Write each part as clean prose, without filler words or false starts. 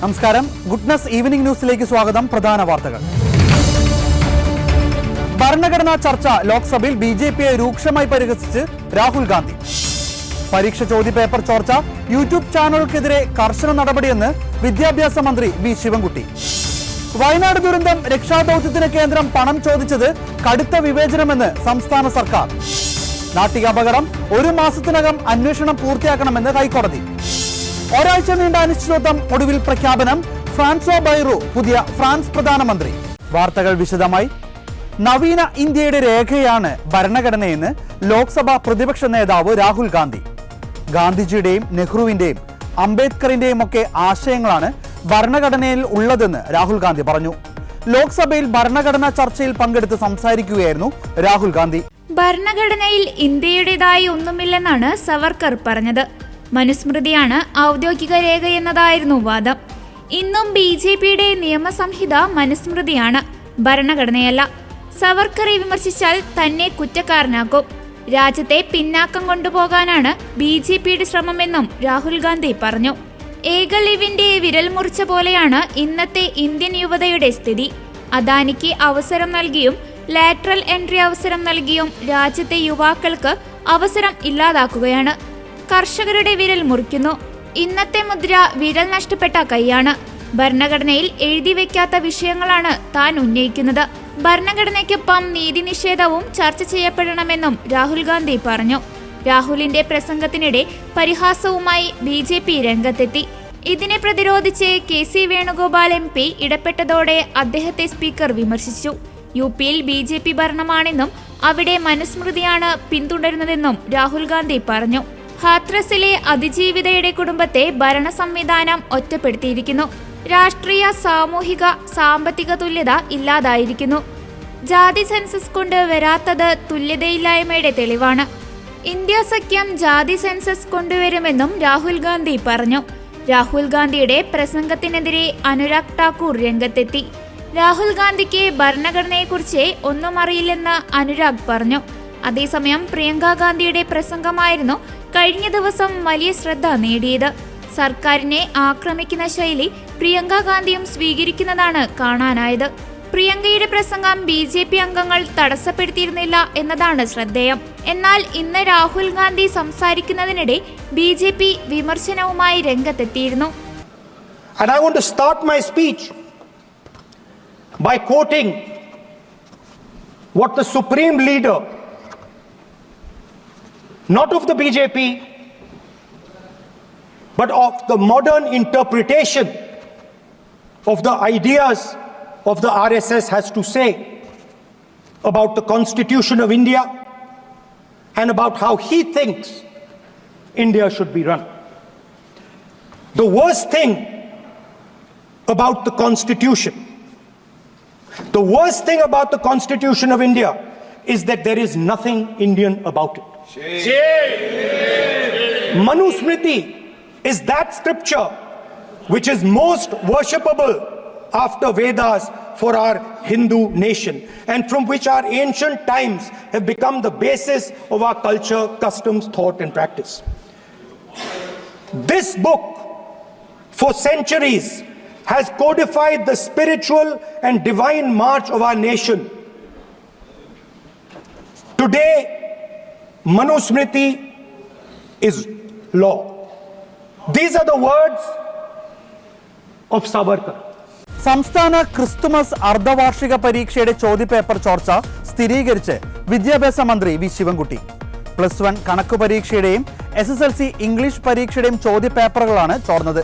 നമസ്കാരം. Goodness evening ന്യൂസിലേക്ക് സ്വാഗതം. പ്രധാന വാർത്തകൾ. ഭരണഘടനാ ചർച്ച ലോക്സഭയിൽ ബിജെപിയെ രൂക്ഷമായി പരിഹസിച്ച് രാഹുൽ ഗാന്ധി. പരീക്ഷ ചോദ്യപേപ്പർ ചോർച്ച യൂട്യൂബ് ചാനലുകൾക്കെതിരെ കർശന നടപടിയെന്ന് വിദ്യാഭ്യാസ മന്ത്രി വി ശിവൻകുട്ടി. വയനാട് ദുരന്തം രക്ഷാദൌത്യത്തിന് കേന്ദ്രം പണം ചോദിച്ചത് കടുത്ത വിവേചനമെന്ന് സംസ്ഥാന സർക്കാർ. നാട്ടികാപകടം 1 മാസത്തിനകം അന്വേഷണം പൂർത്തിയാക്കണമെന്ന് ഹൈക്കോടതി. ഒരാഴ്ച നീണ്ട അനിശ്ചിതത്വം ഒടുവിൽ പ്രഖ്യാപനം. ഫ്രാൻസോ ബൈറോ പുതിയ ഫ്രാൻസ് പ്രധാനമന്ത്രി. വാർത്തകൾ വിശദമായി. നവീന ഇന്ത്യയുടെ രേഖയാണ് ഭരണഘടനയെന്ന് ലോക്സഭാ പ്രതിപക്ഷ നേതാവ് രാഹുൽ ഗാന്ധി. ഗാന്ധിജിയുടെയും നെഹ്റുവിന്റെയും അംബേദ്കറിന്റെയും ഒക്കെ ആശയങ്ങളാണ് ഭരണഘടനയിൽ ഉള്ളതെന്ന് രാഹുൽ ഗാന്ധി പറഞ്ഞു. ലോക്സഭയിൽ ഭരണഘടനാ ചർച്ചയിൽ പങ്കെടുത്ത് സംസാരിക്കുകയായിരുന്നു രാഹുൽ ഗാന്ധി. ഭരണഘടനയിൽ ഇന്ത്യയുടേതായി ഒന്നുമില്ലെന്നാണ് സവർക്കർ പറഞ്ഞത്. മനുസ്മൃതിയാണ് ഔദ്യോഗിക രേഖയെന്നതായിരുന്നു വാദം. ഇന്നും BJPയുടെ നിയമസംഹിത മനുസ്മൃതിയാണ്, ഭരണഘടനയല്ല. സവർക്കറെ വിമർശിച്ചാൽ തന്നെ കുറ്റക്കാരനാക്കും. രാജ്യത്തെ പിന്നാക്കം കൊണ്ടുപോകാനാണ് BJPയുടെ ശ്രമമെന്നും രാഹുൽ ഗാന്ധി പറഞ്ഞു. ഏകലിവിന്റെ വിരൽ മുറിച്ച പോലെയാണ് ഇന്നത്തെ ഇന്ത്യൻ യുവതയുടെ സ്ഥിതി. അദാനിക്ക് അവസരം നൽകിയും ലാറ്ററൽ എൻട്രി അവസരം നൽകിയും രാജ്യത്തെ യുവാക്കൾക്ക് അവസരം ഇല്ലാതാക്കുകയാണ്. കർഷകരുടെ വിരൽ മുറിക്കുന്നു. ഇന്നത്തെ മുദ്ര വിരൽ നഷ്ടപ്പെട്ട കൈയാണ്. ഭരണഘടനയിൽ എഴുതി വെക്കാത്ത വിഷയങ്ങളാണ് താൻ ഉന്നയിക്കുന്നത്. ഭരണഘടനയ്ക്കൊപ്പം നീതി നിഷേധവും ചർച്ച ചെയ്യപ്പെടണമെന്നും രാഹുൽ ഗാന്ധി പറഞ്ഞു. രാഹുലിന്റെ പ്രസംഗത്തിനിടെ പരിഹാസവുമായി BJP രംഗത്തെത്തി. ഇതിനെ പ്രതിരോധിച്ച് KC വേണുഗോപാൽ MP ഇടപെട്ടതോടെ അദ്ദേഹത്തെ സ്പീക്കർ വിമർശിച്ചു. UPയിൽ BJP ഭരണമാണെന്നും അവിടെ മനുസ്മൃതിയാണ് പിന്തുടരുന്നതെന്നും രാഹുൽ ഗാന്ധി പറഞ്ഞു. ഹാത്രസിലെ അതിജീവിതയുടെ കുടുംബത്തെ ഭരണ സംവിധാനം ഒറ്റപ്പെടുത്തിയിരിക്കുന്നു. രാഷ്ട്രീയ, സാമൂഹിക, സാമ്പത്തിക തുല്യത ഇല്ലാതായിരിക്കുന്നു. ജാതി സെൻസസ് കൊണ്ട് വരാത്തത് തുല്യതയില്ലായ്മയുടെ തെളിവാണ്. ഇന്ത്യ സഖ്യം ജാതി സെൻസസ് കൊണ്ടുവരുമെന്നും രാഹുൽ ഗാന്ധി പറഞ്ഞു. രാഹുൽ ഗാന്ധിയുടെ പ്രസംഗത്തിനെതിരെ അനുരാഗ് ഠാക്കൂർ രംഗത്തെത്തി. രാഹുൽ ഗാന്ധിക്ക് ഭരണഘടനയെക്കുറിച്ച് ഒന്നും അറിയില്ലെന്ന് അനുരാഗ് പറഞ്ഞു. അതേസമയം പ്രിയങ്ക ഗാന്ധിയുടെ പ്രസംഗമായിരുന്നു കഴിഞ്ഞ ദിവസം വലിയ ശ്രദ്ധ നേടിയത്. സർക്കാരിനെ ആക്രമിക്കുന്ന ശൈലി പ്രിയങ്ക ഗാന്ധിയും സ്വീകരിക്കുന്നതാണ് കാണാനായത്. പ്രിയങ്കയുടെ പ്രസംഗം BJP അംഗങ്ങൾ തടസ്സപ്പെടുത്തിയിരുന്നില്ല എന്നതാണ് ശ്രദ്ധേയം. എന്നാൽ ഇന്ന് രാഹുൽ ഗാന്ധി സംസാരിക്കുന്നതിനിടെ BJP വിമർശനവുമായി രംഗത്തെത്തിയിരുന്നു. And I want to start my speech by quoting what the supreme leader, not of the BJP, but of the modern interpretation of the ideas of the RSS has to say about the Constitution of India and about how he thinks India should be run. The worst thing about the Constitution, the worst thing about the Constitution of India is that there is nothing Indian about it. Manusmriti is that scripture which is most worshipable after Vedas for our Hindu nation, and from which our ancient times have become the basis of our culture, customs, thought and practice. This book for centuries has codified the spiritual and divine march of our nation. Today, Manusmriti is law. These are the words of Savarkar. സംസ്ഥാന Christmas അർദ്ധവാർഷിക പരീക്ഷയുടെ ചോദ്യപേപ്പർ ചോർച്ച സ്ഥിരീകരിച്ച് വിദ്യാഭ്യാസ മന്ത്രി V Sivankutty. +1 കണക്ക് പരീക്ഷയുടെയും SSLC English പരീക്ഷയുടെയും ചോദ്യപേപ്പറുകളാണ് ചോർന്നത്.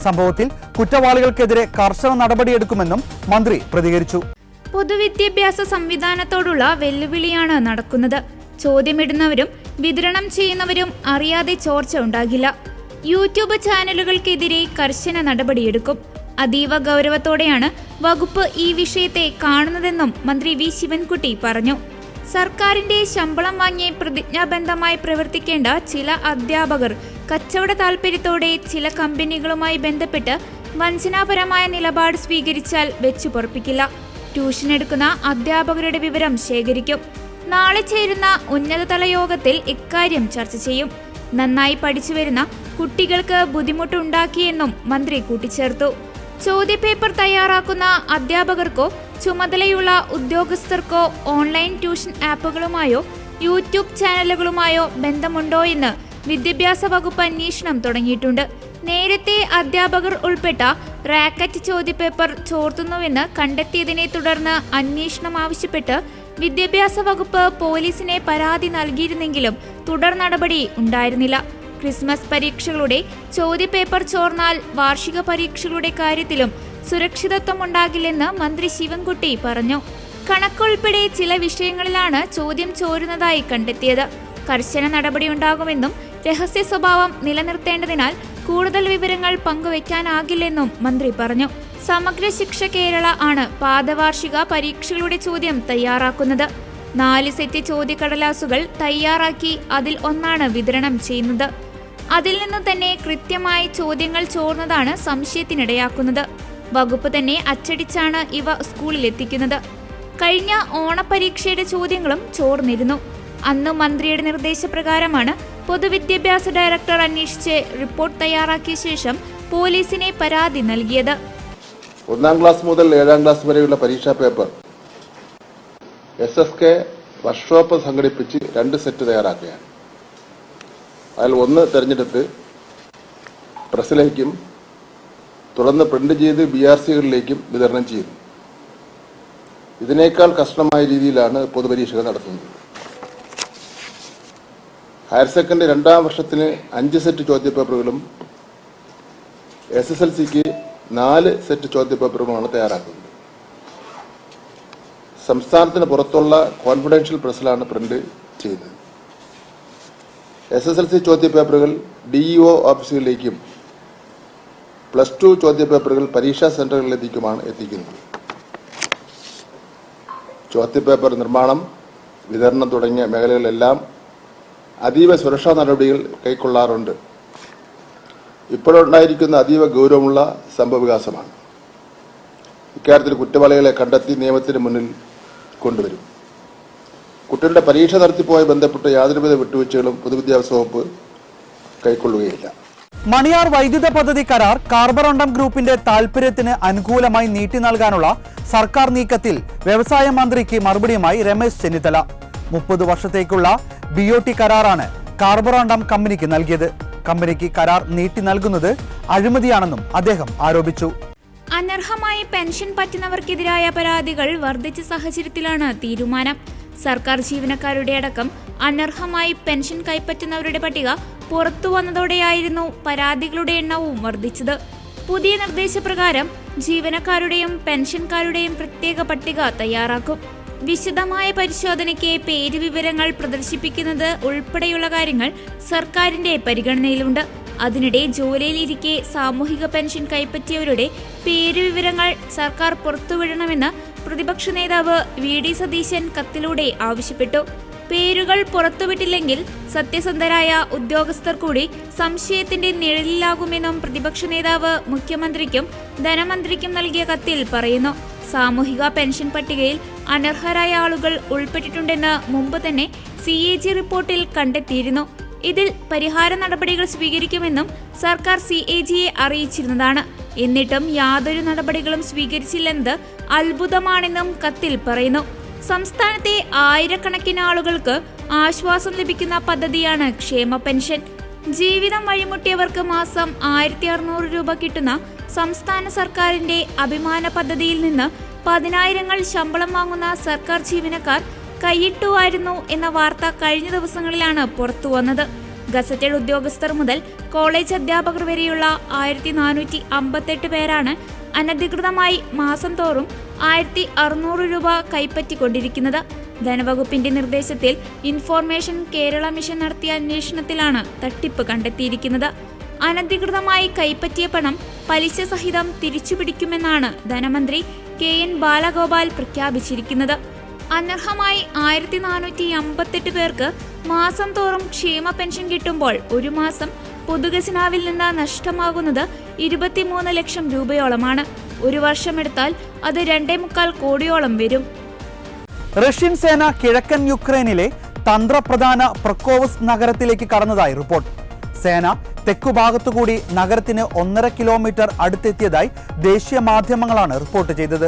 സംഭവത്തിൽ കുറ്റവാളികൾക്കെതിരെ കർശന നടപടിയെടുക്കുമെന്നും മന്ത്രി പ്രതികരിച്ചു. പൊതുവിദ്യാഭ്യാസ സംവിധാനത്തോടുള്ള വെല്ലുവിളിയാണ് നടക്കുന്നത്. ചോദ്യമിടുന്നവരും വിതരണം ചെയ്യുന്നവരും അറിയാതെ ചോർച്ച ഉണ്ടാകില്ല. യൂട്യൂബ് ചാനലുകൾക്കെതിരെ കർശന നടപടിയെടുക്കും. അതീവ ഗൗരവത്തോടെയാണ് വകുപ്പ് ഈ വിഷയത്തെ കാണുന്നതെന്നും മന്ത്രി വി ശിവൻകുട്ടി പറഞ്ഞു. സർക്കാരിന്റെ ശമ്പളം വാങ്ങി പ്രതിജ്ഞാബദ്ധമായി പ്രവർത്തിക്കേണ്ട ചില അധ്യാപകർ കച്ചവട താൽപര്യത്തോടെ ചില കമ്പനികളുമായി ബന്ധപ്പെട്ട് വഞ്ചനാപരമായ നിലപാട് സ്വീകരിച്ചാൽ വെച്ചു പൊറപ്പിക്കില്ല. ട്യൂഷൻ എടുക്കുന്ന അധ്യാപകരുടെ വിവരം ശേഖരിക്കും. നാളെ ചേരുന്ന ഉന്നതതല യോഗത്തിൽ ഇക്കാര്യം ചർച്ച ചെയ്യും. നന്നായി പഠിച്ചു വരുന്ന കുട്ടികൾക്ക് ബുദ്ധിമുട്ടുണ്ടാക്കിയെന്നും മന്ത്രി കൂട്ടിച്ചേർത്തു. ചോദ്യപേപ്പർ തയ്യാറാക്കുന്ന അധ്യാപകർക്കോ ചുമതലയുള്ള ഉദ്യോഗസ്ഥർക്കോ ഓൺലൈൻ ട്യൂഷൻ ആപ്പുകളുമായോ യൂട്യൂബ് ചാനലുകളുമായോ ബന്ധമുണ്ടോ എന്ന് വിദ്യാഭ്യാസ വകുപ്പ് അന്വേഷണം തുടങ്ങിയിട്ടുണ്ട്. നേരത്തെ അധ്യാപകർ ഉൾപ്പെട്ട റാക്കറ്റ് ചോദ്യപേപ്പർ ചോർത്തുന്നുവെന്ന് കണ്ടെത്തിയതിനെ തുടർന്ന് അന്വേഷണം ആവശ്യപ്പെട്ട് വിദ്യാഭ്യാസ വകുപ്പ് പോലീസിനെ പരാതി നൽകിയിരുന്നെങ്കിലും തുടർ നടപടി ഉണ്ടായിരുന്നില്ല. ക്രിസ്മസ് പരീക്ഷകളുടെ ചോദ്യപേപ്പർ ചോർന്നാൽ വാർഷിക പരീക്ഷകളുടെ കാര്യത്തിലും സുരക്ഷിതത്വം ഉണ്ടാകില്ലെന്ന് മന്ത്രി ശിവൻകുട്ടി പറഞ്ഞു. കണക്കുൾപ്പെടെ ചില വിഷയങ്ങളിലാണ് ചോദ്യം ചോരുന്നതായി കണ്ടെത്തിയത്. കർശന നടപടിയുണ്ടാകുമെന്നും രഹസ്യ സ്വഭാവം നിലനിർത്തേണ്ടതിനാൽ കൂടുതൽ വിവരങ്ങൾ പങ്കുവയ്ക്കാനാകില്ലെന്നും മന്ത്രി പറഞ്ഞു. സമഗ്ര ശിക്ഷ കേരള ആണ് പാദവാർഷിക പരീക്ഷകളുടെ ചോദ്യം തയ്യാറാക്കുന്നത്. 4 സെറ്റ് ചോദ്യക്കടലാസുകൾ തയ്യാറാക്കി അതിൽ ഒന്നാണ് വിതരണം ചെയ്യുന്നത്. അതിൽ നിന്ന് തന്നെ കൃത്യമായി ചോദ്യങ്ങൾ ചോർന്നതാണ് സംശയത്തിനിടയാക്കുന്നത്. വകുപ്പ് തന്നെ അച്ചടിച്ചാണ് ഇവ സ്കൂളിലെത്തിക്കുന്നത്. കഴിഞ്ഞ ഓണപരീക്ഷയുടെ ചോദ്യങ്ങളും ചോർന്നിരുന്നു. അന്ന് മന്ത്രിയുടെ നിർദ്ദേശപ്രകാരമാണ് പൊതുവിദ്യാഭ്യാസ ഡയറക്ടർ അന്വേഷിച്ച് റിപ്പോർട്ട് തയ്യാറാക്കിയ ശേഷം പോലീസിനെ പരാതി നൽകിയത്. 1ാം ക്ലാസ് മുതൽ 7ാം ക്ലാസ് വരെയുള്ള പരീക്ഷാ പേപ്പർ SSK വർക്ക്ഷോപ്പ് സംഘടിപ്പിച്ച് 2 സെറ്റ് തയ്യാറാക്കുകയാണ്. അതിൽ 1 തെരഞ്ഞെടുത്ത് പ്രസിലേക്കും തുടർന്ന് പ്രിന്റ് ചെയ്ത് BRCകളിലേക്കും വിതരണം ചെയ്യുന്നു. ഇതിനേക്കാൾ കർശനമായ രീതിയിലാണ് പൊതുപരീക്ഷകൾ നടത്തുന്നത്. ഹയർ സെക്കൻഡറി 2ാം വർഷത്തിന് 5 സെറ്റ് ചോദ്യപേപ്പറുകളും SSLCക്ക് 4 സെറ്റ് ചോദ്യപേപ്പറുകളുമാണ് തയ്യാറാക്കുന്നത്. സംസ്ഥാനത്തിന് പുറത്തുള്ള കോൺഫിഡൻഷ്യൽ പ്രസിലാണ് പ്രിന്റ് ചെയ്യുന്നത്. SSLC ചോദ്യപേപ്പറുകൾ DEO ഓഫീസുകളിലേക്കും +2 ചോദ്യപേപ്പറുകൾ പരീക്ഷാ സെന്ററുകളിലേക്കുമാണ് എത്തിക്കുന്നത്. ചോദ്യപേപ്പർ നിർമ്മാണം, വിതരണം തുടങ്ങിയ മേഖലകളിലെല്ലാം അതീവ സുരക്ഷാ നടപടികൾ കൈക്കൊള്ളാറുണ്ട്. ഇപ്പോഴുണ്ടായിരിക്കുന്ന അതീവ ഗൗരവമുള്ള സംഭവവികാസമാണ്. ഇക്കാര്യത്തിൽ കുറ്റവാളികളെ കണ്ടെത്തി നിയമത്തിന് മുന്നിൽ കൊണ്ടുവരും. കുട്ടികളുടെ പരീക്ഷ നടത്തിപ്പോയി ബന്ധപ്പെട്ട് യാതൊരുവിധ വിട്ടുവീഴ്ചകളും പൊതുവിദ്യാഭ്യാസ വകുപ്പ് കൈക്കൊള്ളുകയില്ല. മണിയാർ വൈദ്യുത പദ്ധതി കരാർ കാർബറോണ്ടം ഗ്രൂപ്പിന്റെ താൽപര്യത്തിന് അനുകൂലമായി നീട്ടി നൽകാനുള്ള സർക്കാർ നീക്കത്തിൽ വ്യവസായ മന്ത്രിക്ക് മറുപടിയുമായി രമേശ് ചെന്നിത്തല. 30 വർഷത്തേക്കുള്ള BOT കരാറാണ് കാർബറോണ്ടം കമ്പനിക്ക് നൽകിയത്. കമ്പനിക്ക് കരാർ നീട്ടി നൽകുന്നത് അഴിമതിയാണെന്നും അദ്ദേഹം ആരോപിച്ചു. അനർഹമായി പെൻഷൻ പറ്റുന്നവർക്കെതിരായ പരാതികൾ വർദ്ധിച്ച സാഹചര്യത്തിലാണ് തീരുമാനം. സർക്കാർ ജീവനക്കാരുടെ അടക്കം അനർഹമായി പെൻഷൻ കൈപ്പറ്റുന്നവരുടെ പട്ടിക പുറത്തു വന്നതോടെയായിരുന്നു പരാതികളുടെ എണ്ണവും വർദ്ധിച്ചത്. പുതിയ നിർദ്ദേശപ്രകാരം ജീവനക്കാരുടെയും പെൻഷൻകാരുടെയും പ്രത്യേക പട്ടിക തയ്യാറാക്കും. വിശദമായ പരിശോധനയ്ക്ക് പേര് വിവരങ്ങൾ പ്രദർശിപ്പിക്കുന്നത് ഉൾപ്പെടെയുള്ള കാര്യങ്ങൾ സർക്കാരിന്റെ പരിഗണനയിലുണ്ട്. അതിനിടെ ജോലിയിലിരിക്കെ സാമൂഹിക പെൻഷൻ കൈപ്പറ്റിയവരുടെ പേര് വിവരങ്ങൾ സർക്കാർ പുറത്തുവിടണമെന്ന് പ്രതിപക്ഷ നേതാവ് VD സതീശൻ കത്തിലൂടെ ആവശ്യപ്പെട്ടു. പേരുകൾ പുറത്തുവിട്ടില്ലെങ്കിൽ സത്യസന്ധരായ ഉദ്യോഗസ്ഥർ കൂടി സംശയത്തിന്റെ നിഴലിലാകുമെന്നും പ്രതിപക്ഷ നേതാവ് മുഖ്യമന്ത്രിക്കും ധനമന്ത്രിക്കും നൽകിയ കത്തിൽ പറയുന്നു. സാമൂഹിക പെൻഷൻ പട്ടികയിൽ അനർഹരായ ആളുകൾ ഉൾപ്പെട്ടിട്ടുണ്ടെന്ന് മുമ്പ് തന്നെ CAG റിപ്പോർട്ടിൽ കണ്ടെത്തിയിരുന്നു. ഇതിൽ പരിഹാര നടപടികൾ സ്വീകരിക്കുമെന്നും സർക്കാർ CAGയെ അറിയിച്ചിരുന്നതാണ്. എന്നിട്ടും യാതൊരു നടപടികളും സ്വീകരിച്ചില്ലെന്നത് അത്ഭുതമാണെന്നും കത്തിൽ പറയുന്നു. സംസ്ഥാനത്തെ ആയിരക്കണക്കിന് ആളുകൾക്ക് ആശ്വാസം ലഭിക്കുന്ന പദ്ധതിയാണ് ക്ഷേമ പെൻഷൻ. ജീവിതം വഴിമുട്ടിയവർക്ക് മാസം 1600 രൂപ കിട്ടുന്ന സംസ്ഥാന സർക്കാരിന്റെ അഭിമാന പദ്ധതിയിൽ നിന്ന് 10,000ങ്ങൾ ശമ്പളം വാങ്ങുന്ന സർക്കാർ ജീവനക്കാർ കൈയിട്ടുവായിരുന്നു എന്ന വാർത്ത കഴിഞ്ഞ ദിവസങ്ങളിലാണ് പുറത്തുവന്നത്. ഗസറ്റഡ് ഉദ്യോഗസ്ഥർ മുതൽ കോളേജ് അധ്യാപകർ വരെയുള്ള 1458 പേരാണ് അനധികൃതമായി മാസം തോറും 1600 രൂപ കൈപ്പറ്റിക്കൊണ്ടിരിക്കുന്നത്. ധനവകുപ്പിന്റെ നിർദ്ദേശത്തിൽ ഇൻഫോർമേഷൻ കേരള മിഷൻ നടത്തിയ അന്വേഷണത്തിലാണ് തട്ടിപ്പ് കണ്ടെത്തിയിരിക്കുന്നത്. അനധികൃതമായി കൈപ്പറ്റിയ പണം പലിശ സഹിതം തിരിച്ചുപിടിക്കുമെന്നാണ് ധനമന്ത്രി KN ബാലഗോപാൽ പ്രഖ്യാപിച്ചിരിക്കുന്നത്. അനർഹമായി 1458 പേർക്ക് മാസം തോറും ക്ഷേമ പെൻഷൻ കിട്ടുമ്പോൾ ഒരു മാസം പൊതുഖജനാവിൽ നിന്ന് നഷ്ടമാകുന്നത് 23 ലക്ഷം രൂപയോളമാണ്. ഒരു വർഷമെടുത്താൽ അത് 2.25 കോടിയോളം വരും. റഷ്യൻ സേന കിഴക്കൻ യുക്രൈനിലെ തന്ത്രപ്രധാന പ്രൊക്കോവ്സ്ക് നഗരത്തിലേക്ക് കടന്നതായി റിപ്പോർട്ട്. സേന തെക്കുഭാഗത്തുകൂടി നഗരത്തിന് 1.5 കിലോമീറ്റർ അടുത്തെത്തിയതായി ദേശീയ മാധ്യമങ്ങളാണ് റിപ്പോർട്ട് ചെയ്തത്.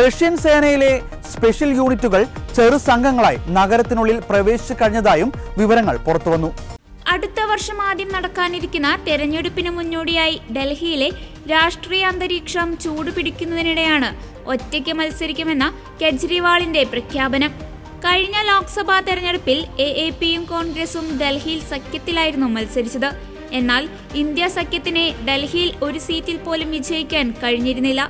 റഷ്യൻ സേനയിലെ സ്പെഷ്യൽ യൂണിറ്റുകൾ ചെറു സംഘങ്ങളായി നഗരത്തിനുള്ളിൽ പ്രവേശിച്ചു കഴിഞ്ഞതായും വിവരങ്ങൾ പുറത്തുവന്നു. അടുത്ത വർഷം ആദ്യം നടക്കാനിരിക്കുന്ന തെരഞ്ഞെടുപ്പിന് മുന്നോടിയായി ഡൽഹിയിലെ രാഷ്ട്രീയ അന്തരീക്ഷം ചൂടുപിടിക്കുന്നതിനിടെയാണ് ഒറ്റയ്ക്ക് മത്സരിക്കുമെന്ന കെജ്രിവാളിന്റെ പ്രഖ്യാപനം. കഴിഞ്ഞ ലോക്സഭാ തെരഞ്ഞെടുപ്പിൽ AAPയും കോൺഗ്രസും ഡൽഹിയിൽ സഖ്യത്തിലായിരുന്നു മത്സരിച്ചത്. എന്നാൽ ഇന്ത്യ സഖ്യത്തിന് ഡൽഹിയിൽ ഒരു സീറ്റിൽ പോലും വിജയിക്കാൻ കഴിഞ്ഞിരുന്നില്ല.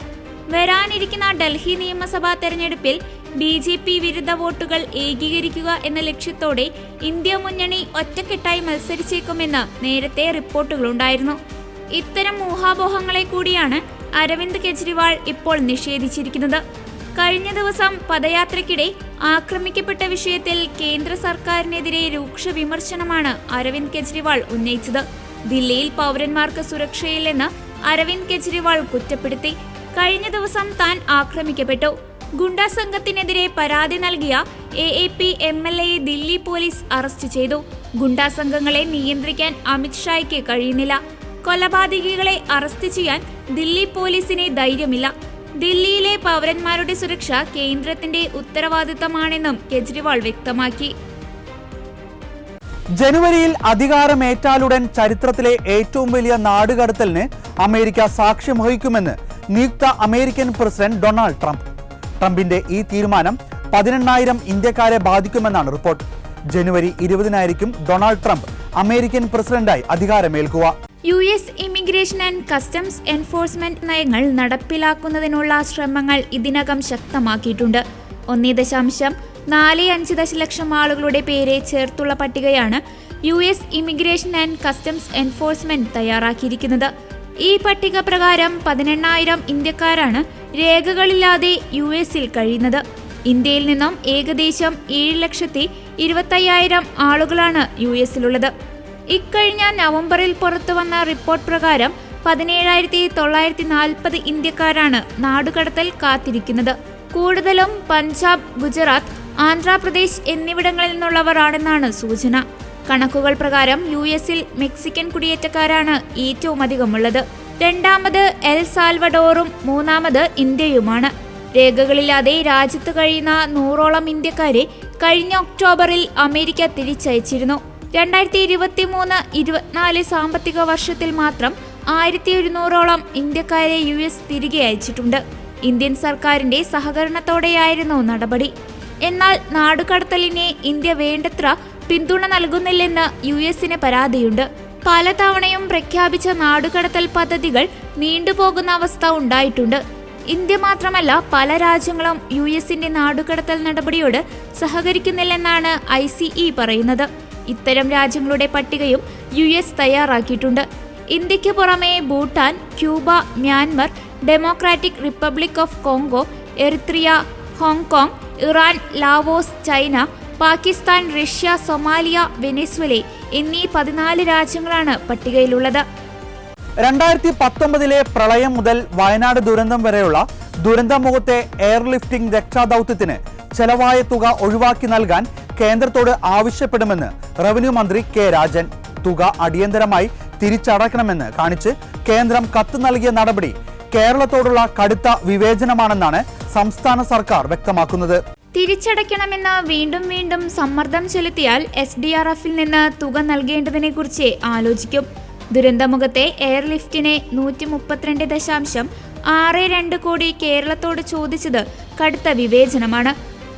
വരാനിരിക്കുന്ന ഡൽഹി നിയമസഭാ തെരഞ്ഞെടുപ്പിൽ BJP വിരുദ്ധ വോട്ടുകൾ ഏകീകരിക്കുക എന്ന ലക്ഷ്യത്തോടെ ഇന്ത്യ മുന്നണി ഒറ്റക്കെട്ടായി മത്സരിച്ചേക്കുമെന്ന് നേരത്തെ റിപ്പോർട്ടുകളുണ്ടായിരുന്നു. ഇത്തരം ഊഹാപോഹങ്ങളെ കൂടിയാണ് അരവിന്ദ് കെജ്രിവാൾ ഇപ്പോൾ നിഷേധിച്ചിരിക്കുന്നത്. കഴിഞ്ഞ ദിവസം പദയാത്രയ്ക്കിടെ ആക്രമിക്കപ്പെട്ട വിഷയത്തിൽ കേന്ദ്ര സർക്കാരിനെതിരെ രൂക്ഷ വിമർശനമാണ് അരവിന്ദ് കെജ്രിവാൾ ഉന്നയിച്ചത്. ദില്ലിയിൽ പൗരന്മാർക്ക് സുരക്ഷയില്ലെന്ന് അരവിന്ദ് കെജ്രിവാൾ കുറ്റപ്പെടുത്തി. കഴിഞ്ഞ ദിവസം താൻ ആക്രമിക്കപ്പെട്ടു. ഗുണ്ടാ സംഘത്തിനെതിരെ പരാതി നൽകിയ AAP MLAയെ ദില്ലി പോലീസ് അറസ്റ്റ് ചെയ്തു. ഗുണ്ടാ സംഘങ്ങളെ നിയന്ത്രിക്കാൻ അമിത്ഷായ്ക്ക് കഴിയുന്നില്ല. കൊലപാതകികളെ അറസ്റ്റ് ചെയ്യാൻ ദില്ലി പോലീസിന് ധൈര്യമില്ല. ദില്ലിയിലെ പൗരന്മാരുടെ സുരക്ഷ കേന്ദ്രത്തിന്റെ ഉത്തരവാദിത്തമാണെന്നും കെജ്രിവാൾ വ്യക്തമാക്കി. ജനുവരിയിൽ അധികാരമേറ്റാലുടൻ ചരിത്രത്തിലെ ഏറ്റവും വലിയ നാടുകടത്തലിന് അമേരിക്ക സാക്ഷ്യം വഹിക്കുമെന്ന് നിയുക്ത അമേരിക്കൻ പ്രസിഡന്റ് ഡൊണാൾഡ് ട്രംപ്. ട്രംപിന്റെ ഈ തീരുമാനം 18,000 ഇന്ത്യക്കാരെ ബാധിക്കുമെന്നാണ് റിപ്പോർട്ട്. ജനുവരി 20-നായിരിക്കും ഡൊണാൾഡ് ട്രംപ് അമേരിക്കൻ പ്രസിഡന്റായി അധികാരമേൽക്കുക. US immigration and customs enforcement നയങ്ങൾ നടപ്പിലാക്കുന്നതിനുള്ള ശ്രമങ്ങൾ ഇതിനകം ശക്തമാക്കിയിട്ടുണ്ട്. 1.45 ദശലക്ഷം ആളുകളുടെ പേരെ ചേർത്തുള്ള പട്ടികയാണ് US immigration and customs enforcement തയ്യാറാക്കിയിരിക്കുന്നത്. ഈ പട്ടിക പ്രകാരം 18,000 ഇന്ത്യക്കാരാണ് രേഖകളില്ലാതെ US-ൽ കഴിയുന്നത്. ഇന്ത്യയിൽ നിന്നും ഏകദേശം 7,25,000 ആളുകളാണ് US-ലുള്ളത്. ഇക്കഴിഞ്ഞ നവംബറിൽ പുറത്തുവന്ന റിപ്പോർട്ട് പ്രകാരം 17,940 ഇന്ത്യക്കാരാണ് നാടുകടത്തൽ കാത്തിരിക്കുന്നത്. കൂടുതലും പഞ്ചാബ്, ഗുജറാത്ത്, ആന്ധ്രാപ്രദേശ് എന്നിവിടങ്ങളിൽ നിന്നുള്ളവരാണെന്നാണ് സൂചന. കണക്കുകൾ പ്രകാരം US-ൽ മെക്സിക്കൻ കുടിയേറ്റക്കാരാണ് ഏറ്റവും അധികമുള്ളത്. രണ്ടാമത് എൽ സാൽവഡോറും മൂന്നാമത് ഇന്ത്യയുമാണ്. രേഖകളില്ലാതെ രാജ്യത്ത് കഴിയുന്ന 100ഓളം ഇന്ത്യക്കാരെ കഴിഞ്ഞ ഒക്ടോബറിൽ അമേരിക്ക തിരിച്ചയച്ചിരുന്നു. 2023-24 സാമ്പത്തിക വർഷത്തിൽ മാത്രം 1,100ഓളം ഇന്ത്യക്കാരെ US തിരികെ അയച്ചിട്ടുണ്ട്. ഇന്ത്യൻ സർക്കാരിന്റെ സഹകരണത്തോടെയായിരുന്നു നടപടി. എന്നാൽ നാടുകടത്തലിനെ ഇന്ത്യ വേണ്ടത്ര പിന്തുണ നൽകുന്നില്ലെന്ന് US-ന് പരാതിയുണ്ട്. പലതവണയും പ്രഖ്യാപിച്ച നാടുകടത്തൽ പദ്ധതികൾ നീണ്ടുപോകുന്ന അവസ്ഥ ഉണ്ടായിട്ടുണ്ട്. ഇന്ത്യ മാത്രമല്ല, പല രാജ്യങ്ങളും US-ന്റെ നാടുകടത്തൽ നടപടിയോട് സഹകരിക്കുന്നില്ലെന്നാണ് ICE പറയുന്നത്. ഇത്തരം രാജ്യങ്ങളുടെ പട്ടികയും US തയ്യാറാക്കിയിട്ടുണ്ട്. ഇന്ത്യക്ക് പുറമെ Bhutan, Cuba, Myanmar, democratic republic of Congo, Eritrea, Hong Kong, Iran, Laos, China, Pakistan, Russia, Somalia, Venezuela എന്നീ 14 രാജ്യങ്ങളാണ് പട്ടികയിലുള്ളത്. 2019 പ്രളയം മുതൽ വയനാട് ദുരന്തം വരെയുള്ള ദുരന്തമുഖത്തെ എയർലിഫ്റ്റിംഗ് രക്ഷാദൌത്യത്തിന് ചെലവായ തുക ഒഴിവാക്കി നൽകാൻ കേന്ദ്രത്തോട് ആവശ്യപ്പെടുമെന്ന് റവന്യൂ മന്ത്രി കെ രാജൻ. തുക അടിയന്തരമായി തിരിച്ചടക്കണമെന്ന് കാണിച്ച് കേന്ദ്രം കത്ത് നൽകിയ നടപടി കേരളത്തോടുള്ള കടുത്ത വിവേചനമാണെന്നാണ് സംസ്ഥാന സർക്കാർ വ്യക്തമാക്കുന്നത്. തിരിച്ചടയ്ക്കണമെന്ന് വീണ്ടും സമ്മർദ്ദം ചെലുത്തിയാൽ SDRF-ൽ നിന്ന് തുക നൽകേണ്ടതിനെ കുറിച്ച് ആലോചിക്കും. ദുരന്തമുഖത്തെ എയർലിഫ്റ്റിനെ 132.62 കോടി കേരളത്തോട് ചോദിച്ചത് കടുത്ത വിവേചനമാണ്.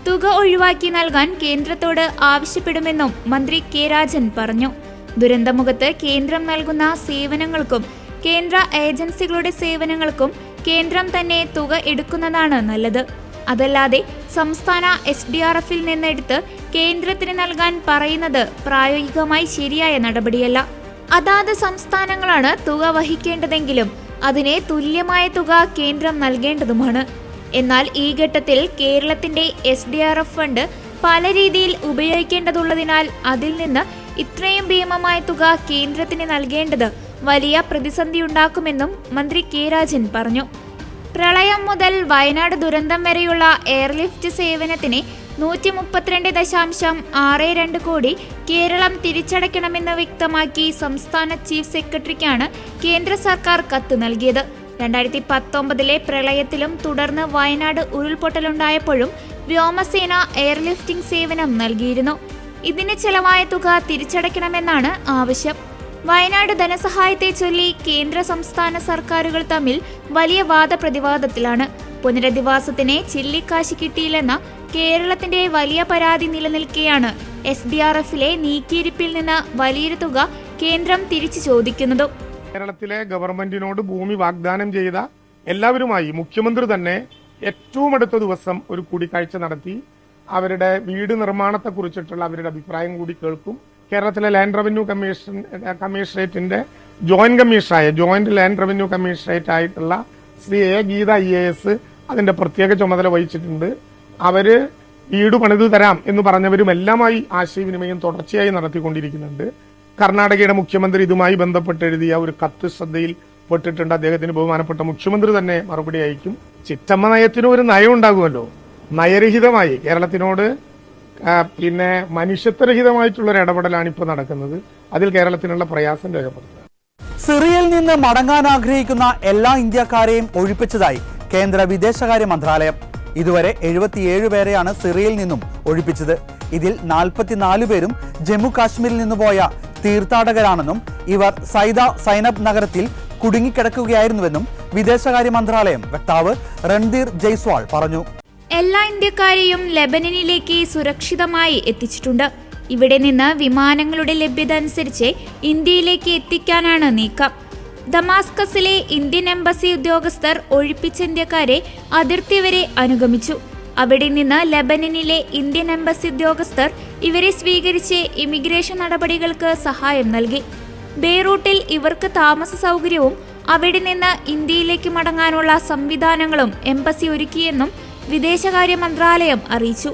തുക ഒഴിവാക്കി നൽകാൻ കേന്ദ്രത്തോട് ആവശ്യപ്പെടുമെന്നും മന്ത്രി കെ രാജൻ പറഞ്ഞു. ദുരന്തമുഖത്ത് കേന്ദ്രം നൽകുന്ന സേവനങ്ങൾക്കും കേന്ദ്ര ഏജൻസികളുടെ സേവനങ്ങൾക്കും കേന്ദ്രം തന്നെ തുക എടുക്കുന്നതാണ് നല്ലത്. അതല്ലാതെ സംസ്ഥാന SDRF-ൽ നിന്നെടുത്ത് കേന്ദ്രത്തിന് നൽകാൻ പറയുന്നത് പ്രായോഗികമായി ശരിയായ നടപടിയല്ല. അതാത് സംസ്ഥാനങ്ങളാണ് തുക വഹിക്കേണ്ടതെങ്കിലും അതിനെ തുല്യമായ തുക കേന്ദ്രം നൽകേണ്ടതുമാണ്. എന്നാൽ ഈ ഘട്ടത്തിൽ കേരളത്തിന്റെ SDRF ഫണ്ട് പല രീതിയിൽ ഉപയോഗിക്കേണ്ടതുള്ളതിനാൽ അതിൽ നിന്ന് ഇത്രയും ഭീമമായ തുക കേന്ദ്രത്തിന് നൽകേണ്ടത് വലിയ പ്രതിസന്ധിയുണ്ടാക്കുമെന്നും മന്ത്രി കെ രാജൻ പറഞ്ഞു. പ്രളയം മുതൽ വയനാട് ദുരന്തം വരെയുള്ള എയർലിഫ്റ്റ് സേവനത്തിന് 132.62 കോടി കേരളം തിരിച്ചടയ്ക്കണമെന്ന് വ്യക്തമാക്കി സംസ്ഥാന ചീഫ് സെക്രട്ടറിക്കാണ് കേന്ദ്ര സർക്കാർ കത്ത് നൽകിയത്. 2019 പ്രളയത്തിലും തുടർന്ന് വയനാട് ഉരുൾപൊട്ടലുണ്ടായപ്പോഴും വ്യോമസേന എയർലിഫ്റ്റിംഗ് സേവനം നൽകിയിരുന്നു. ഇതിന് ചെലവായ തുക തിരിച്ചടയ്ക്കണമെന്നാണ് ആവശ്യം. വയനാട് ധനസഹായത്തെ ചൊല്ലി കേന്ദ്ര സംസ്ഥാന സർക്കാരുകൾ തമ്മിൽ വലിയ വാദപ്രതിവാദത്തിലാണ്. പുനരധിവാസത്തിന് ചില്ലിക്കാശ് കിട്ടിയില്ലെന്ന കേരളത്തിന്റെ വലിയ പരാതി നിലനിൽക്കെയാണ് SDRFലെ നീക്കിയിരിപ്പിൽ നിന്ന് വലിയൊരു തുക കേന്ദ്രം തിരിച്ചു ചോദിക്കുന്നതും. കേരളത്തിലെ ഗവൺമെന്റിനോട് ഭൂമി വാഗ്ദാനം ചെയ്ത എല്ലാവരുമായി മുഖ്യമന്ത്രി തന്നെ ഏറ്റവും അടുത്ത ദിവസം ഒരു കൂടിക്കാഴ്ച നടത്തി അവരുടെ വീട് നിർമ്മാണത്തെക്കുറിച്ചിട്ടുള്ള അവരുടെ അഭിപ്രായം കൂടി കേൾക്കും. കേരളത്തിലെ ലാൻഡ് റവന്യൂ കമ്മീഷണറേറ്റിന്റെ ജോയിന്റ് ലാൻഡ് റവന്യൂ കമ്മീഷണറേറ്റ് ആയിട്ടുള്ള ശ്രീ A. ഗീത IAS അതിന്റെ പ്രത്യേക ചുമതല വഹിച്ചിട്ടുണ്ട്. അവര് വീട് പണിതു തരാം എന്ന് പറഞ്ഞവരും എല്ലാമായി ആശയവിനിമയം തുടർച്ചയായി നടത്തിക്കൊണ്ടിരിക്കുന്നുണ്ട്. കർണാടകയുടെ മുഖ്യമന്ത്രി ഇതുമായി ബന്ധപ്പെട്ട് എഴുതിയ ഒരു കത്ത് ശ്രദ്ധയിൽ പെട്ടിട്ടുണ്ട്. അദ്ദേഹത്തിന് ബഹുമാനപ്പെട്ട മുഖ്യമന്ത്രി തന്നെ മറുപടി അയക്കും. ചിറ്റമ്മ നയത്തിനും ഒരു നയം ഉണ്ടാകുമല്ലോ. നയരഹിതമായി കേരളത്തിനോട് പിന്നെ മനുഷ്യത്വരഹിതമായിട്ടുള്ളൊരു ഇടപെടലാണ് ഇപ്പോൾ നടക്കുന്നത്. അതിൽ കേരളത്തിനുള്ള പ്രയാസം രേഖപ്പെടുത്തുക. സിറിയയിൽ നിന്ന് മടങ്ങാൻ ആഗ്രഹിക്കുന്ന എല്ലാ ഇന്ത്യക്കാരെയും ഒഴിപ്പിച്ചതായി കേന്ദ്ര വിദേശകാര്യ മന്ത്രാലയം. ഇതുവരെ 77 പേരെയാണ് സിറിയയിൽ നിന്നും ഒഴിപ്പിച്ചത്. ഇതിൽ 44 പേരും ജമ്മു കാശ്മീരിൽ നിന്ന് പോയ തീർത്ഥാടകരാണെന്നും ഇവർ സൈനബ് നഗരത്തിൽ കുടുങ്ങിക്കിടക്കുകയായിരുന്നുവെന്നും വിദേശകാര്യ മന്ത്രാലയം വക്താവ് രൺധീർ ജയ്സ്വാൾ പറഞ്ഞു. എല്ലാ ഇന്ത്യക്കാരെയും ലെബനനിലേക്ക് സുരക്ഷിതമായി എത്തിച്ചിട്ടുണ്ട്. ഇവിടെ നിന്ന് വിമാനങ്ങളുടെ ലഭ്യത അനുസരിച്ച് ഇന്ത്യയിലേക്ക് എത്തിക്കാനാണ് നീക്കം. ദമാസ്കസിലെ ഇന്ത്യൻ എംബസി ഉദ്യോഗസ്ഥർ ഒഴിപ്പിച്ച ഇന്ത്യക്കാരെ അതിർത്തി വരെ അനുഗമിച്ചു. അവിടെ നിന്ന് ലെബനനിലെ ഇന്ത്യൻ എംബസി ഉദ്യോഗസ്ഥർ ഇവരെ സ്വീകരിച്ച് ഇമിഗ്രേഷൻ നടപടികൾക്ക് സഹായം നൽകി. ബെയ്റൂട്ടിൽ ഇവർക്ക് താമസ സൗകര്യവും അവിടെ നിന്ന് ഇന്ത്യയിലേക്ക് മടങ്ങാനുള്ള സംവിധാനങ്ങളും എംബസി ഒരുക്കിയെന്നും വിദേശകാര്യ മന്ത്രാലയം അറിയിച്ചു.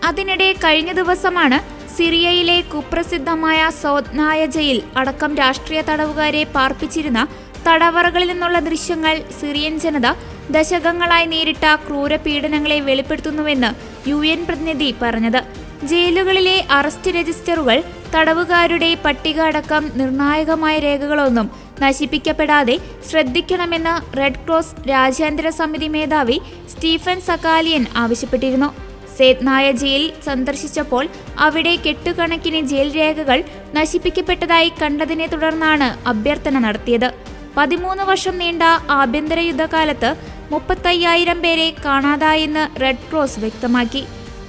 അതിനിടെ കഴിഞ്ഞ ദിവസമാണ് സിറിയയിലെ കുപ്രസിദ്ധമായ സോത്നായ ജയിൽ അടക്കം രാഷ്ട്രീയ തടവുകാരെ പാർപ്പിച്ചിരുന്ന തടവറകളിൽ നിന്നുള്ള ദൃശ്യങ്ങൾ സിറിയൻ ജനത ദശകങ്ങളായി നേരിട്ട ക്രൂര പീഡനങ്ങളെ വെളിപ്പെടുത്തുന്നുവെന്ന് UN പ്രതിനിധി പറഞ്ഞത്. ജയിലുകളിലെ അറസ്റ്റ് രജിസ്റ്ററുകൾ, തടവുകാരുടെ പട്ടിക അടക്കം നിർണായകമായ രേഖകളൊന്നും നശിപ്പിക്കപ്പെടാതെ ശ്രദ്ധിക്കണമെന്ന് റെഡ് ക്രോസ് രാജ്യാന്തര സമിതി മേധാവി സ്റ്റീഫൻ സക്കാലിയൻ ആവശ്യപ്പെട്ടിരുന്നു. സേത്നായ ജയിൽ സന്ദർശിച്ചപ്പോൾ അവിടെ കെട്ടുകണക്കിന് ജയിൽ രേഖകൾ നശിപ്പിക്കപ്പെട്ടതായി കണ്ടതിനെ തുടർന്നാണ് അഭ്യർത്ഥന നടത്തിയത്. 13 വർഷം നീണ്ട ആഭ്യന്തര യുദ്ധകാലത്ത് 35,000 പേരെ കാണാതായെന്ന് റെഡ് ക്രോസ് വ്യക്തമാക്കി.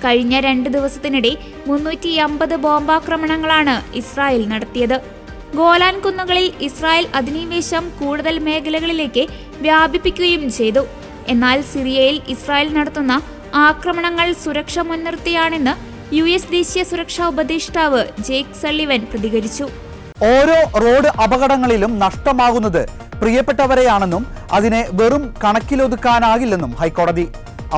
കഴിഞ്ഞ 2 ദിവസത്തിനിടെ 350 ബോംബാക്രമണങ്ങളാണ് ഇസ്രായേൽ നടത്തിയത്. ഗോലാൻ കുന്നുകളിൽ ഇസ്രായേൽ അധിനിവേശം കൂടുതൽ മേഖലകളിലേക്ക് വ്യാപിപ്പിക്കുകയും ചെയ്തു. എന്നാൽ സിറിയയിൽ ഇസ്രായേൽ നടത്തുന്ന ആക്രമണങ്ങൾ സുരക്ഷ മുൻനിർത്തിയാണെന്ന് US ദേശീയ സുരക്ഷാ ഉപദേഷ്ടാവ് ജേക്ക് സള്ളിവൻ പ്രതികരിച്ചു. ഓരോ റോഡ് അപകടങ്ങളിലും നഷ്ടമാകുന്നത് പ്രിയപ്പെട്ടവരെയാണെന്നും അതിനെ വെറും കണക്കിലൊതുക്കാനാകില്ലെന്നും ഹൈക്കോടതി.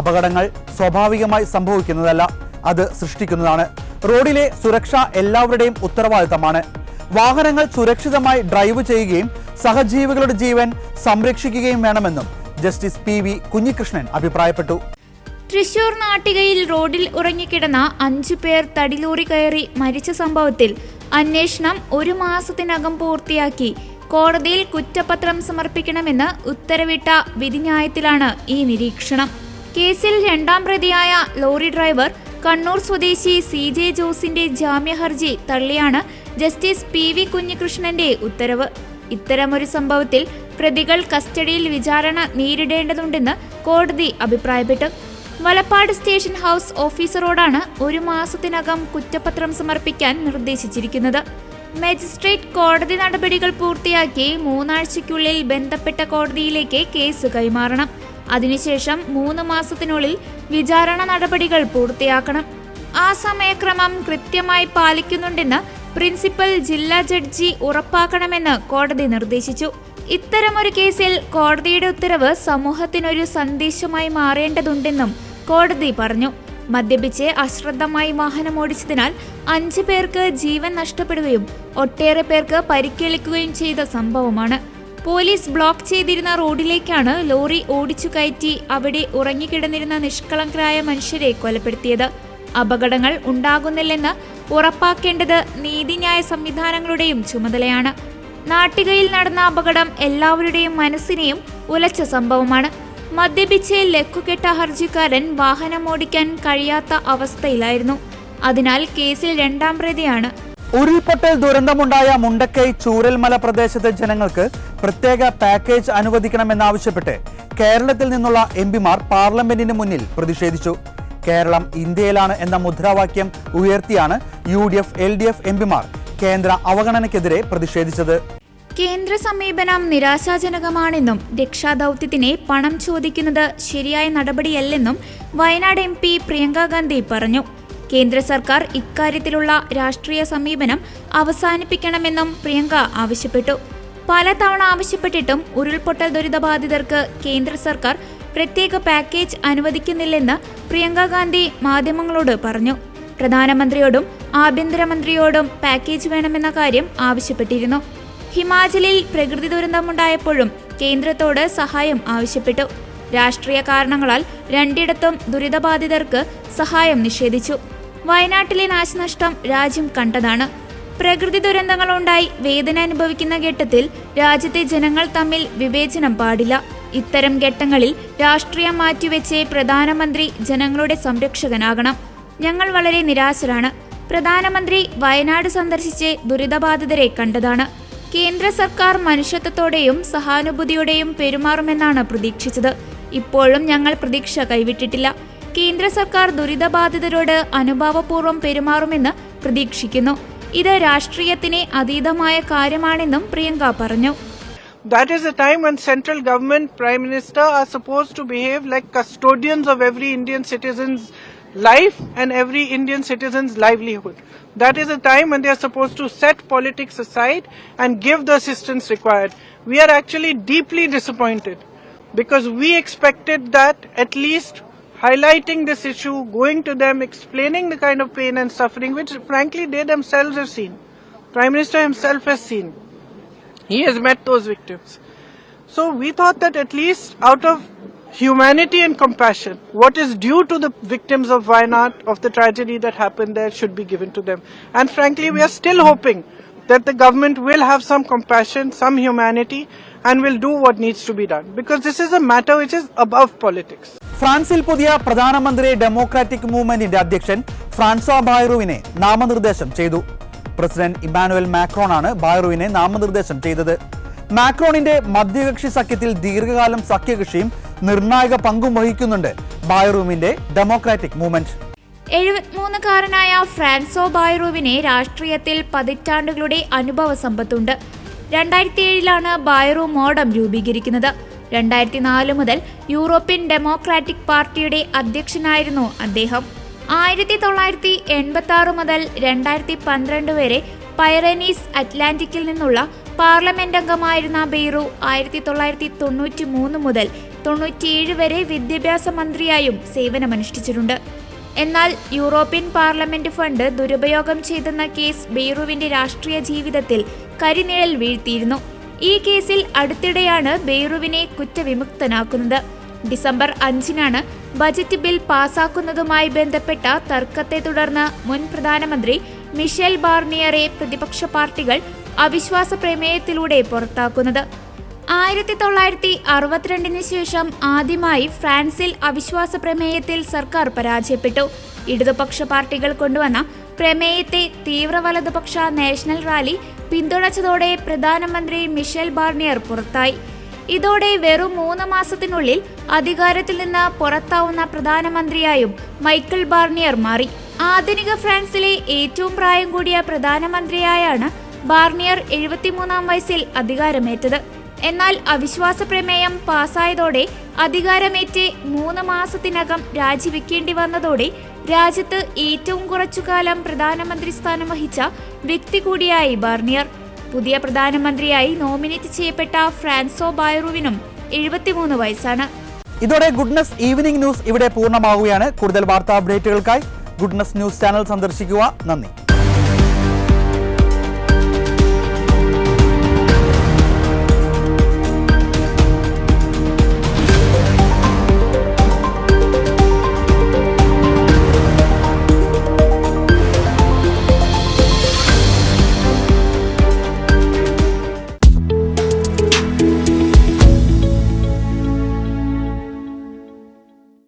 അപകടങ്ങൾ സ്വാഭാവികമായി സംഭവിക്കുന്നതല്ല, അത് സൃഷ്ടിക്കുന്നതാണ്. റോഡിലെ സുരക്ഷ എല്ലാവരുടെയും ഉത്തരവാദിത്തമാണ്. വാഹനങ്ങൾ സുരക്ഷിതമായി ഡ്രൈവ് ചെയ്യുകയും സഹജീവികളുടെ ജീവൻ സംരക്ഷിക്കുകയും വേണമെന്നും ജസ്റ്റിസ് PV കുഞ്ഞികൃഷ്ണൻ അഭിപ്രായപ്പെട്ടു. തൃശൂർ നാട്ടികയിൽ റോഡിൽ ഉറങ്ങിക്കിടന്ന 5 പേർ തടിലൂറി കയറി മരിച്ച സംഭവത്തിൽ അന്വേഷണം 1 മാസത്തിനകം പൂർത്തിയാക്കി കോടതിയിൽ കുറ്റപത്രം സമർപ്പിക്കണമെന്ന് ഉത്തരവിട്ട വിധിന്യായത്തിലാണ് ഈ നിരീക്ഷണം. കേസിൽ 2ാം പ്രതിയായ ലോറി ഡ്രൈവർ കണ്ണൂർ സ്വദേശി CJ ജോസിന്റെ ജാമ്യ ഹർജി തള്ളിയാണ് ജസ്റ്റിസ് PV കുഞ്ഞികൃഷ്ണന്റെ ഉത്തരവ്. ഇത്തരമൊരു സംഭവത്തിൽ പ്രതികൾ കസ്റ്റഡിയിൽ വിചാരണ നേരിടേണ്ടതുണ്ടെന്ന് കോടതി അഭിപ്രായപ്പെട്ടു. വലപ്പാട് സ്റ്റേഷൻ ഹൗസ് ഓഫീസറോടാണ് 1 മാസത്തിനകം കുറ്റപത്രം സമർപ്പിക്കാൻ നിർദ്ദേശിച്ചിരിക്കുന്നത്. മജിസ്ട്രേറ്റ് കോടതി നടപടികൾ പൂർത്തിയാക്കി 3 ആഴ്ചയ്ക്കുള്ളിൽ ബന്ധപ്പെട്ട കോടതിയിലേക്ക് കേസ് കൈമാറണം. അതിനുശേഷം 3 മാസത്തിനുള്ളിൽ വിചാരണ നടപടികൾ പൂർത്തിയാക്കണം. ആ സമയക്രമം കൃത്യമായി പാലിക്കുന്നുണ്ടെന്ന് പ്രിൻസിപ്പൽ ജില്ലാ ജഡ്ജി ഉറപ്പാക്കണമെന്ന് കോടതി നിർദ്ദേശിച്ചു. ഇത്തരമൊരു കേസിൽ കോടതിയുടെ ഉത്തരവ് സമൂഹത്തിനൊരു സന്ദേശമായി മാറേണ്ടതുണ്ടെന്നും കോടതി പറഞ്ഞു. മദ്യപിച്ച് അശ്രദ്ധമായി വാഹനമോടിച്ചതിനാൽ 5 പേർക്ക് ജീവൻ നഷ്ടപ്പെടുകയും ഒട്ടേറെ പേർക്ക് പരിക്കേൽക്കുകയും ചെയ്ത സംഭവമാണ്. പോലീസ് ബ്ലോക്ക് ചെയ്തിരുന്ന റോഡിലേക്കാണ് ലോറി ഓടിച്ചു കയറ്റി അവിടെ ഉറങ്ങിക്കിടന്നിരുന്ന നിഷ്കളങ്കരായ മനുഷ്യരെ കൊലപ്പെടുത്തിയത്. അപകടങ്ങൾ ഉണ്ടാകുന്നില്ലെന്ന് ഉറപ്പാക്കേണ്ടത് നീതിന്യായ സംവിധാനങ്ങളുടെയും ചുമതലയാണ്. നാട്ടികയിൽ നടന്ന അപകടം എല്ലാവരുടെയും മനസ്സിനെയും ഉലച്ച സംഭവമാണ്. മദ്യപിച്ച് ലക്കുകെട്ട ഹർജിക്കാരൻ വാഹനമോടിക്കാൻ കഴിയാത്ത അവസ്ഥയിലായിരുന്നു. അതിനാൽ കേസിൽ 2ാം പ്രതിയാണ്. ഉരുൾപൊട്ടൽ ദുരന്തമുണ്ടായ മുണ്ടക്കൈ ചൂരൽമല പ്രദേശത്തെ ജനങ്ങൾക്ക് പ്രത്യേക പാക്കേജ് അനുവദിക്കണമെന്നാവശ്യപ്പെട്ട് കേരളത്തിൽ നിന്നുള്ള എംപിമാർ പാർലമെന്റിന് മുന്നിൽ പ്രതിഷേധിച്ചു. കേരളം ഇന്ത്യയിലാണ് എന്ന മുദ്രാവാക്യം ഉയർത്തിയാണ് UDF, LDF എംപിമാർ കേന്ദ്ര അവഗണനയ്ക്കെതിരെ പ്രതിഷേധിച്ചത്. കേന്ദ്ര സമീപനം നിരാശാജനകമാണെന്നും രക്ഷാദൌത്യത്തിന് പണം ചോദിക്കുന്നത് ശരിയായ നടപടിയല്ലെന്നും വയനാട് MP പ്രിയങ്ക ഗാന്ധി പറഞ്ഞു. കേന്ദ്ര സർക്കാർ ഇക്കാര്യത്തിലുള്ള രാഷ്ട്രീയ സമീപനം അവസാനിപ്പിക്കണമെന്നും പ്രിയങ്ക ആവശ്യപ്പെട്ടു. പലതവണ ആവശ്യപ്പെട്ടിട്ടും ഉരുൾപൊട്ടൽ ദുരിതബാധിതർക്ക് കേന്ദ്ര സർക്കാർ പ്രത്യേക പാക്കേജ് അനുവദിക്കുന്നില്ലെന്ന് പ്രിയങ്ക ഗാന്ധി മാധ്യമങ്ങളോട് പറഞ്ഞു. പ്രധാനമന്ത്രിയോടും ആഭ്യന്തരമന്ത്രിയോടും പാക്കേജ് വേണമെന്ന കാര്യം ആവശ്യപ്പെട്ടിരുന്നു. ഹിമാചലിൽ പ്രകൃതി ദുരന്തമുണ്ടായപ്പോഴും കേന്ദ്രത്തോട് സഹായം ആവശ്യപ്പെട്ടു. രാഷ്ട്രീയ കാരണങ്ങളാൽ 2ഇടത്തും ദുരിതബാധിതർക്ക് സഹായം നിഷേധിച്ചു. വയനാട്ടിലെ നാശനഷ്ടം രാജ്യം കണ്ടതാണ്. പ്രകൃതി ദുരന്തങ്ങളുണ്ടായി വേദന അനുഭവിക്കുന്ന ഘട്ടത്തിൽ രാജ്യത്തെ ജനങ്ങൾ തമ്മിൽ വിവേചനം പാടില്ല. ഇത്തരം ഘട്ടങ്ങളിൽ രാഷ്ട്രീയം മാറ്റിവെച്ച് പ്രധാനമന്ത്രി ജനങ്ങളുടെ സംരക്ഷകനാകണം. ഞങ്ങൾ വളരെ നിരാശരാണ്. പ്രധാനമന്ത്രി വയനാട് സന്ദർശിച്ച് ദുരിതബാധിതരെ കണ്ടതാണ്. കേന്ദ്ര സർക്കാർ മനുഷ്യത്വത്തോടെയും സഹാനുഭൂതിയോടെയും പെരുമാറുമെന്നാണ് പ്രതീക്ഷിച്ചത്. ഇപ്പോഴും ഞങ്ങൾ പ്രതീക്ഷ കൈവിട്ടിട്ടില്ല. കേന്ദ്ര സർക്കാർ ദുരിതബാധിതരോട് അനുഭാവപൂർവ്വം പെരുമാറുമെന്ന് പ്രതീക്ഷിക്കുന്നു. ഇത് രാഷ്ട്രീയത്തിന് അതീതമായ കാര്യമാണെന്നും പ്രിയങ്ക പറഞ്ഞു. That is a time when central government, Prime Minister are supposed to behave like custodians of every Indian citizen's life and every Indian citizen's livelihood. That is a time when they are supposed to set politics aside and give the assistance required. We are actually deeply disappointed because we expected that at least highlighting this issue, going to them, explaining the kind of pain and suffering which frankly they themselves have seen. Prime Minister himself has seen. He has met those victims. So we thought that at least out of humanity and compassion, what is due to the victims of Wayanad, of the tragedy that happened there, should be given to them. And frankly, we are still hoping that the government will have some compassion, some humanity, and will do what needs to be done. Because this is a matter which is above politics. ഫ്രാൻസിൽ പുതിയ പ്രധാനമന്ത്രി democratic മൂവ്മെന്റിന്റെ അധ്യക്ഷൻ ഫ്രാൻസോ ബായ്റൂവിനെ നാമനിർദ്ദേശം ചെയ്തു. President Emmanuel മാക്രോണാണ് ബായ്റൂവിനെ നാമനിർദ്ദേശം ചെയ്തത്. മാക്രോണിന്റെ മധ്യകക്ഷി സഖ്യത്തിൽ ദീർഘകാലം സഖ്യകക്ഷിയും നിർണായക പങ്കും വഹിക്കുന്നുണ്ട് ബായ്റൂവിന്റെ ഡെമോക്രാറ്റിക് മൂവ്മെന്റ്. 73-കാരനായ ഫ്രാൻസോ ബായ്റൂവിന് രാഷ്ട്രീയത്തിൽ പതിറ്റാണ്ടുകളുടെ അനുഭവ സമ്പത്തുണ്ട്. 2007 ബായ്റൂ മോഡം രൂപീകരിക്കുന്നത്. 2004 മുതൽ യൂറോപ്യൻ ഡെമോക്രാറ്റിക് പാർട്ടിയുടെ അധ്യക്ഷനായിരുന്നു അദ്ദേഹം. 1986 മുതൽ 2012 വരെ പൈറനീസ് അറ്റ്ലാന്റിക്കിൽ നിന്നുള്ള പാർലമെന്റ് അംഗമായിരുന്ന ബെയ്റൂ 1993 മുതൽ 97 വരെ വിദ്യാഭ്യാസ മന്ത്രിയായും സേവനമനുഷ്ഠിച്ചിട്ടുണ്ട്. എന്നാൽ യൂറോപ്യൻ പാർലമെന്റ് ഫണ്ട് ദുരുപയോഗം ചെയ്തെന്ന കേസ് ബെയ്റൂവിന്റെ രാഷ്ട്രീയ ജീവിതത്തിൽ കരിനിഴൽ വീഴ്ത്തിയിരുന്നു. ഈ കേസിൽ അടുത്തിടെയാണ് ബെയ്റൂവിനെ കുറ്റവിമുക്തനാക്കുന്നത്. ഡിസംബർ 5 ബജറ്റ് ബിൽ പാസാക്കുന്നതുമായി ബന്ധപ്പെട്ട തർക്കത്തെ തുടർന്ന് മുൻ പ്രധാനമന്ത്രി മിഷേൽ ബാർണിയറെ പ്രതിപക്ഷ പാർട്ടികൾ അവിശ്വാസ പ്രമേയത്തിലൂടെ പുറത്താക്കുന്നത്. 1962 ശേഷം ആദ്യമായി ഫ്രാൻസിൽ അവിശ്വാസ പ്രമേയത്തിൽ സർക്കാർ പരാജയപ്പെട്ടു. ഇടതുപക്ഷ പാർട്ടികൾ കൊണ്ടുവന്ന പ്രമേയത്തെ തീവ്ര വലതുപക്ഷ നാഷണൽ റാലി പിന്തുണച്ചതോടെ പ്രധാനമന്ത്രി മിഷേൽ ബാർണിയർ പുറത്തായി. ഇതോടെ വെറും 3 മാസത്തിനുള്ളിൽ അധികാരത്തിൽ നിന്ന് പുറത്താവുന്ന പ്രധാനമന്ത്രിയായും മൈക്കിൾ ബാർണിയർ മാറി. ആധുനിക ഫ്രാൻസിലെ ഏറ്റവും പ്രായം കൂടിയ പ്രധാനമന്ത്രിയായാണ് ബാർണിയർ 73-ാം വയസ്സിൽ അധികാരമേറ്റത്. എന്നാൽ അവിശ്വാസ പ്രമേയം പാസായതോടെ അധികാരമേറ്റ് 3 മാസത്തിനകം രാജിവെക്കേണ്ടി വന്നതോടെ രാജ്യത്ത് ഏറ്റവും കുറച്ചുകാലം പ്രധാനമന്ത്രി സ്ഥാനം വഹിച്ച വ്യക്തി കൂടിയായി ബാർണിയർ. പുതിയ പ്രധാനമന്ത്രിയായി നോമിനേറ്റ് ചെയ്യപ്പെട്ട ഫ്രാൻസോ ബായ്റൂവിനും 73 വയസ്സാണ്. ഇതോടെ ഗുഡ്നസ് ഈവനിംഗ് ന്യൂസ് ഇവിടെ പൂർണ്ണമാവുകയാണ്. കൂടുതൽ വാർത്താ അപ്ഡേറ്റുകൾക്കായി ഗുഡ്നസ് ന്യൂസ് ചാനൽ സന്ദർശിക്കുക. നന്ദി.